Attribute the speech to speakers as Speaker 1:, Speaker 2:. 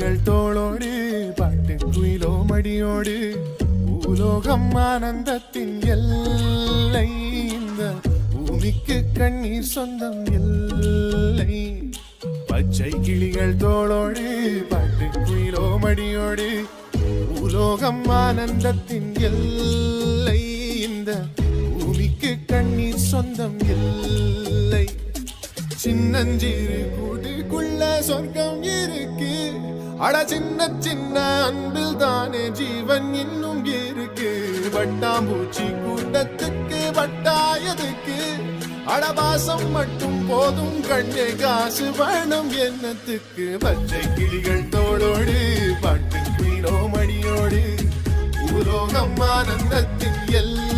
Speaker 1: கிளிகள் தோளோடு பாட்டு குயிலோ மடியோடு பூலோகம் ஆனந்தத்தின் எல்லை இந்த பூமிக்கு கண்ணீர் சொந்தம் இல்லை. பச்சை கிளிகள் தோளோடு பாட்டு குயிலோ மடியோடு பூலோகம் ஆனந்தத்தின் எல்லை இந்த பூமிக்கு கண்ணீர் சொந்தம் இல்லை. சின்னஞ்சிறு கூட்டுக்குள்ள சொர்க்கம் இருக்கு, அட சின்ன சின்ன அன்பில் தானே ஜீவன் இன்னும் இருக்கு. வட்டாம்பூச்சி கூட்டத்துக்கு வட்டாயதுக்கு அடபாசம் மட்டும் போதும் கண்ணே, காசு வேணும் என்னத்துக்கு. பச்சை கிளிகள் தோளோடு பாட்டு குயிலோ மடியோடு பூலோகம் ஆனந்தத்தின் எல்லை